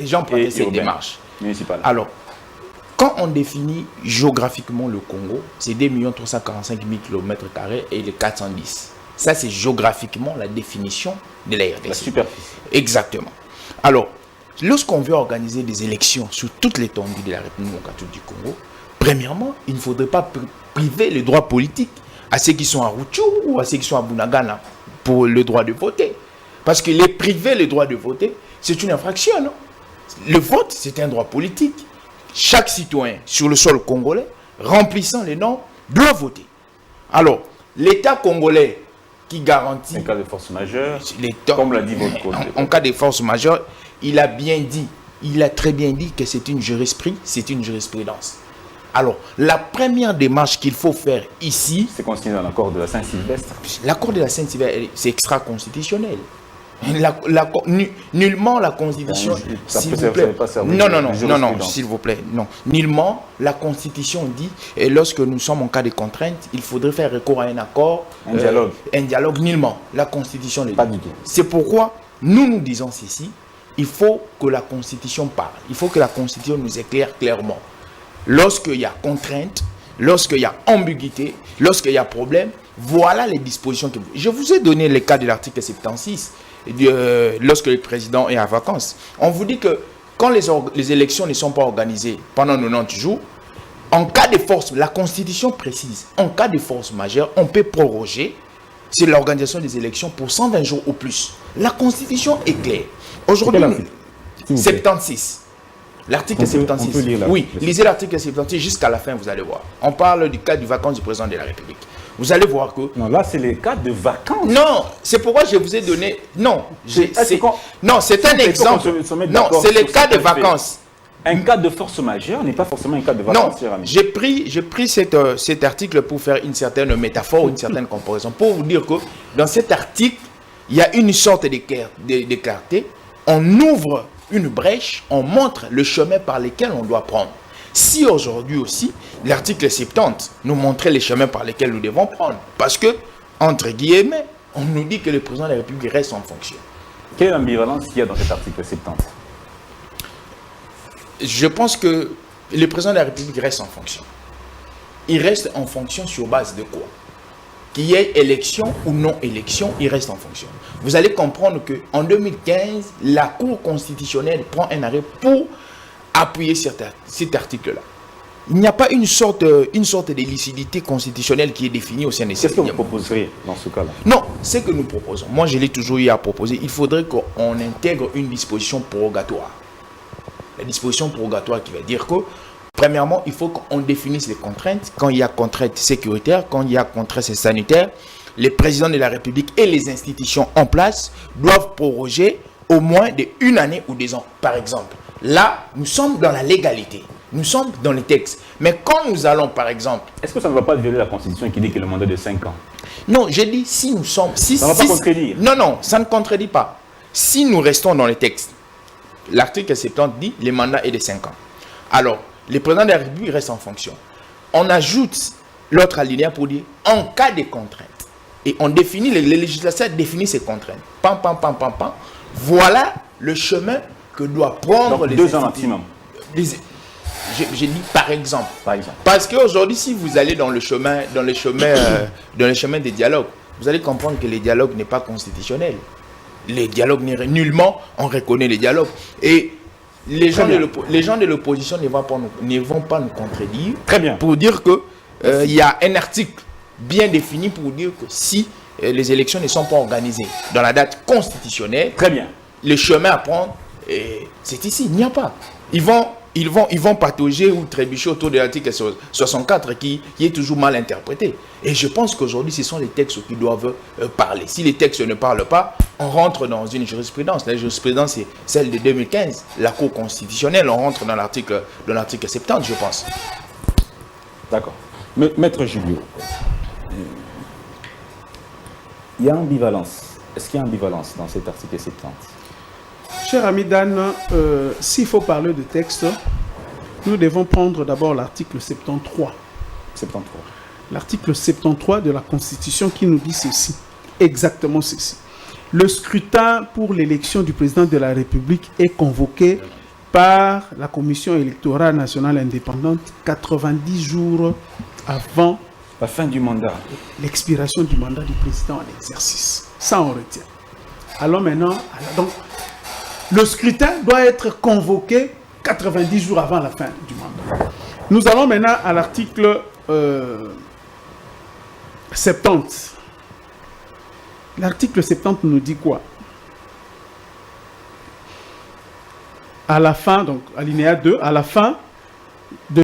Les gens prenaient cette démarche. Alors, quand on définit géographiquement le Congo, c'est 2 345 000 km² et les 410. Ça, c'est géographiquement la définition de la RDC. La superficie. Exactement. Alors, lorsqu'on veut organiser des élections sur toute l'étendue de la République démocratique du Congo, premièrement, il ne faudrait pas priver les droits politiques à ceux qui sont à Rutshuru ou à ceux qui sont à Bunagana pour le droit de voter. Parce que les priver le droit de voter, c'est une infraction, non? Le vote, c'est un droit politique. Chaque citoyen sur le sol congolais, remplissant les normes, doit voter. Alors, l'État congolais qui garantit... En cas de force majeure, comme l'a dit votre côté. En cas de force majeure, il a bien dit, il a très bien dit que c'est une jurisprudence, c'est une jurisprudence. Alors, la première démarche qu'il faut faire ici... C'est consigné dans l'accord de la Saint-Sylvestre. L'accord de la Saint-Sylvestre, c'est extra-constitutionnel. Nullement la Constitution, s'il vous plaît. Non, s'il vous plaît, non. Nullement la Constitution dit, et lorsque nous sommes en cas de contrainte, il faudrait faire recours à un accord, un dialogue. Nullement, la Constitution le dit. Pas du tout. C'est pourquoi nous disons ceci, il faut que la Constitution parle, il faut que la Constitution nous éclaire clairement. Lorsqu'il y a contrainte, lorsqu'il y a ambiguïté, lorsqu'il y a problème, voilà les dispositions que je vous ai donné le cas de l'article 76. Lorsque le président est à vacances. On vous dit que quand les élections ne sont pas organisées pendant 90 jours, en cas de force, la Constitution précise, en cas de force majeure, on peut proroger sur l'organisation des élections pour 120 jours ou plus. La Constitution est claire. Aujourd'hui, 76. L'article 76. Oui, lisez l'article 76 jusqu'à la fin, vous allez voir. On parle du cas du vacances du président de la République. Vous allez voir que... Non, là, c'est les cas de vacances. Non, c'est pourquoi je vous ai donné... Non, c'est un exemple. Non, c'est les cas de vacances. Un cas de force majeure n'est pas forcément un cas de vacances, cher ami. J'ai pris cet article pour faire une certaine métaphore, une certaine comparaison, pour vous dire que dans cet article, il y a une sorte de clarté. On ouvre une brèche, on montre le chemin par lequel on doit prendre. Si aujourd'hui aussi, l'article 70 nous montrait les chemins par lesquels nous devons prendre. Parce que, entre guillemets, on nous dit que le président de la République reste en fonction. Quelle est l'ambivalence qu'il y a dans cet article 70? Je pense que le président de la République reste en fonction. Il reste en fonction sur base de quoi? Qu'il y ait élection ou non élection, il reste en fonction. Vous allez comprendre qu'en 2015, la Cour constitutionnelle prend un arrêt pour appuyer cet article-là. Il n'y a pas une sorte de lucidité constitutionnelle qui est définie au sein des Qu'est-ce que vous proposeriez dans ce cas-là? Non, ce que nous proposons, moi je l'ai toujours eu à proposer, il faudrait qu'on intègre une disposition prorogatoire. La disposition prorogatoire qui va dire que, premièrement, il faut qu'on définisse les contraintes. Quand il y a contraintes sécuritaires, quand il y a contraintes sanitaires, les présidents de la République et les institutions en place doivent proroger au moins d'1 année ou 2 ans, par exemple. Là, nous sommes dans la légalité. Nous sommes dans les textes. Mais quand nous allons, par exemple... Est-ce que ça ne va pas violer la Constitution qui dit que le mandat de 5 ans? Non, j'ai dit si nous sommes... ça ne va pas contredire. Non, ça ne contredit pas. Si nous restons dans les textes, l'article 70 dit le mandat est de 5 ans. Alors, le président de la République reste en fonction. On ajoute l'autre alinéa pour dire en cas de contraintes. Et on définit, les législateurs définissent ces contraintes. Voilà le chemin que doit prendre. Donc, les 2 ans maximum. J'ai dit par exemple. Parce qu'aujourd'hui, si vous allez dans le chemin des dialogues, vous allez comprendre que le dialogue n'est pas constitutionnel. Les dialogues n'est nullement, on reconnaît les dialogues. Et les gens de l'opposition ne vont pas nous contredire. Très bien. Pour dire que il y a un article bien défini pour dire que si les élections ne sont pas organisées dans la date constitutionnelle, très bien, le chemin à prendre, c'est ici, il n'y a pas. Ils vont patauger ou trébucher autour de l'article 64 qui est toujours mal interprété. Et je pense qu'aujourd'hui, ce sont les textes qui doivent parler. Si les textes ne parlent pas, on rentre dans une jurisprudence. La jurisprudence, c'est celle de 2015, la Cour constitutionnelle. On rentre dans l'article 70, je pense. D'accord. Maître Julio, il y a ambivalence. Est-ce qu'il y a ambivalence dans cet article 70? Cher ami Dan, s'il faut parler de texte, nous devons prendre d'abord l'article 73. L'article 73 de la Constitution qui nous dit ceci, exactement ceci. Le scrutin pour l'élection du président de la République est convoqué par la Commission électorale nationale indépendante 90 jours avant La fin du mandat. l'expiration du mandat du président en exercice. Ça, on retient. Allons maintenant. Donc, le scrutin doit être convoqué 90 jours avant la fin du mandat. Nous allons maintenant à l'article 70. L'article 70 nous dit quoi? À la fin, donc alinéa 2, à la fin de